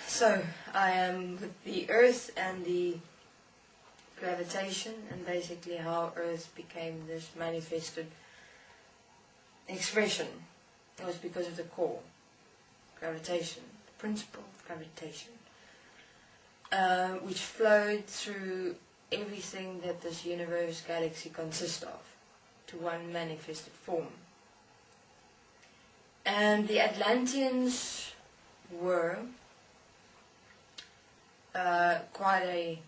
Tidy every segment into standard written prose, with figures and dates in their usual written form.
So, I am with the Earth and the gravitation, and basically how Earth became this manifested expression. It was because of the core, gravitation, the principle of gravitation, which flowed through everything that this universe galaxy consists of, to one manifested form. And the Atlanteans were quite a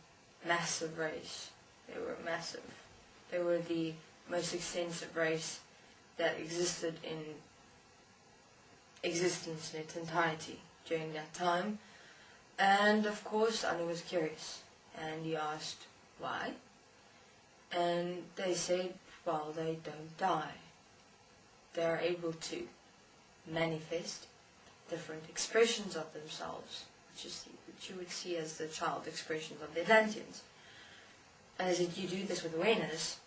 massive race. They were massive. They were the most extensive race that existed in existence in its entirety during that time. And of course Anu was curious, and he asked why, and they said, well, they don't die. They are able to manifest different expressions of themselves, which you would see as the child expressions of the Atlanteans. And I said, you do this with awareness?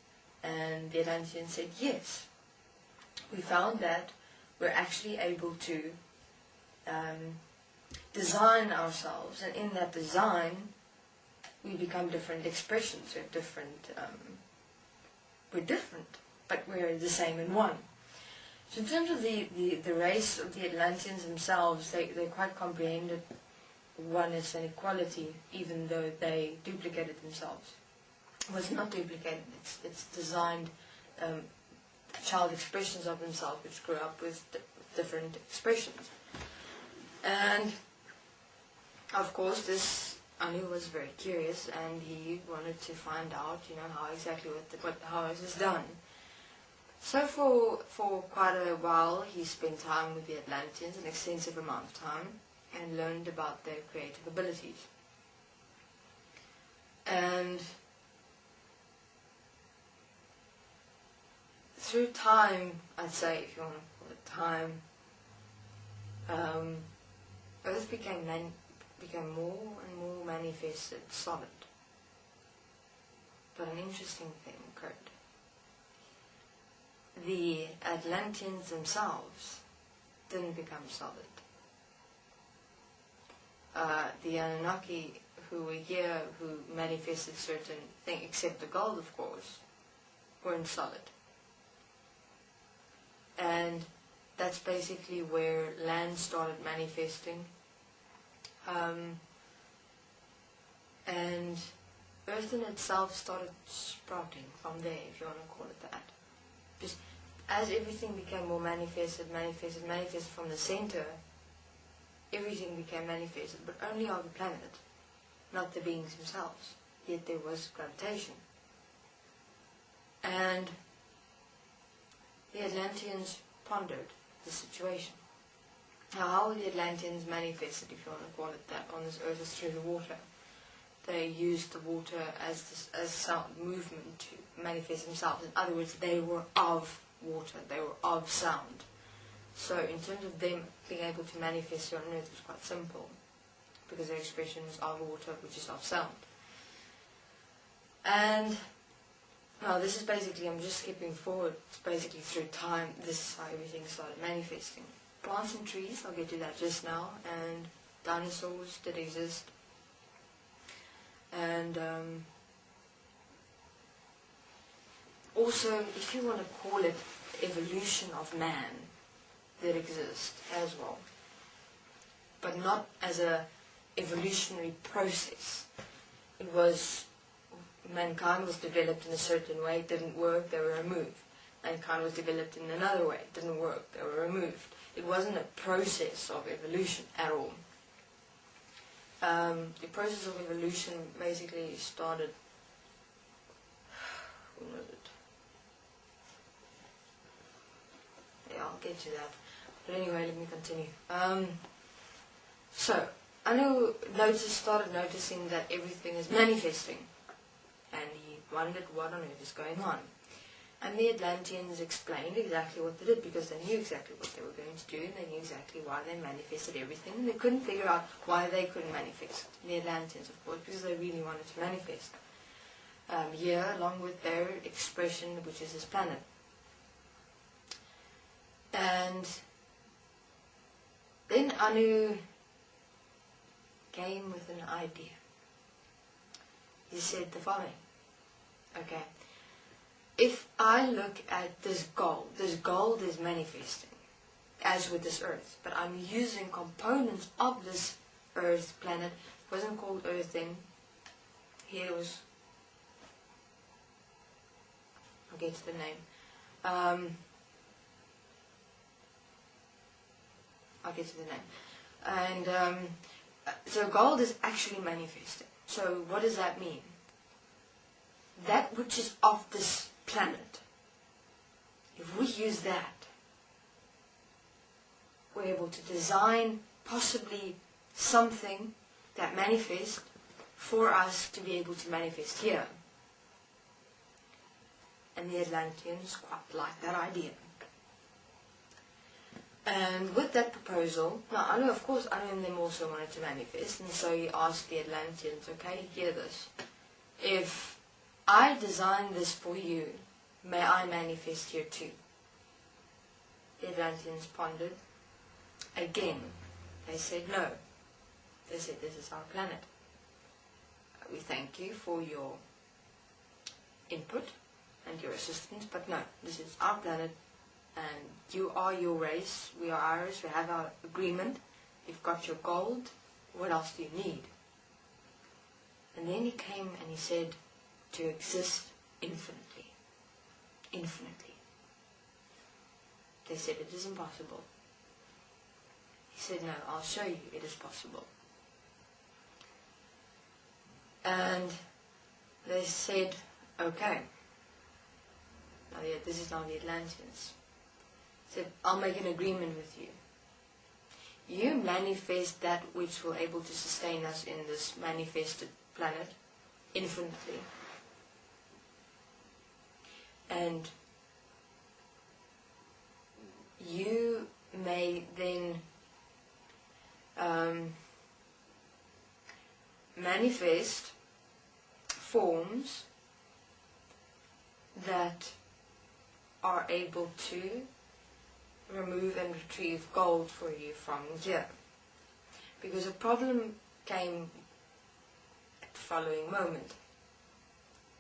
And the Atlanteans said, yes. We found that we're actually able to design ourselves, and in that design we become different expressions. We're different, but we're the same in one. So in terms of the race of the Atlanteans themselves, they quite comprehended oneness and equality, even though they duplicated themselves. Well, it's not duplicated, it's designed child expressions of themselves, which grew up with different expressions. And of course this Anu was very curious, and he wanted to find out, how exactly how it is done. So for quite a while he spent time with the Atlanteans, an extensive amount of time, and learned about their creative abilities. And through time, I'd say, if you want to call it time, Earth became more and more manifested, solid. But an interesting thing occurred. The Atlanteans themselves didn't become solid. The Anunnaki who were here, who manifested certain things, except the gold, of course, weren't solid. And that's basically where land started manifesting, and Earth in itself started sprouting from there, if you want to call it that. Just as everything became more manifested from the center, everything became manifested, but only on the planet, not the beings themselves. Yet there was gravitation. And the Atlanteans pondered the situation. Now, how the Atlanteans manifested, if you want to call it that, on this earth is through the water. They used the water as sound movement to manifest themselves. In other words, they were of water, they were of sound. So in terms of them being able to manifest here on earth, it was quite simple, because their expression is of water, which is of sound. And now this is basically, I'm just skipping forward, it's basically through time, this is how everything started manifesting. Plants and trees, I'll get to that just now, and dinosaurs did exist. And also, if you want to call it evolution of man, did exist as well. But not as a evolutionary process. It was, mankind was developed in a certain way, it didn't work, they were removed. Mankind was developed in another way, it didn't work, they were removed. It wasn't a process of evolution at all. The process of evolution basically started, when was it? Yeah, I'll get to that. But anyway, let me continue. So, Anu started noticing that everything is manifesting, and he wondered what on earth is going on. And the Atlanteans explained exactly what they did, because they knew exactly what they were going to do, and they knew exactly why they manifested everything, and they couldn't figure out why they couldn't manifest. The Atlanteans, of course, because they really wanted to manifest here, along with their expression, which is this planet. And then Anu came with an idea. He said the following. Okay. If I look at this gold is manifesting, as with this earth, but I'm using components of this earth planet. It wasn't called Earth then. Here it was, I'll get to the name. I'll get to the name. And so gold is actually manifesting. So what does that mean? That which is of this planet, if we use that, we're able to design possibly something that manifests for us to be able to manifest here. And the Atlanteans quite like that idea. And with that proposal, now I know of course Anu and them also wanted to manifest, and so he asked the Atlanteans, okay, hear this. If I design this for you, may I manifest here too? The Atlanteans pondered. Again, they said no. They said, this is our planet. We thank you for your input and your assistance, but no, this is our planet, and you are your race, we are ours, we have our agreement, you've got your gold, what else do you need? And then he came and he said, to exist infinitely. Infinitely. They said, it is impossible. He said, no, I'll show you it is possible. And they said, okay. Now, this is now the Atlanteans. Said, I'll make an agreement with you. You manifest that which will able to sustain us in this manifested planet infinitely. And you may then manifest forms that are able to remove and retrieve gold for you from here. Because a problem came at the following moment.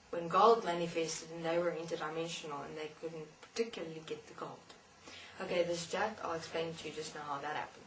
When gold manifested and they were interdimensional and they couldn't particularly get the gold. Okay, this Jack, I'll explain to you just now how that happened.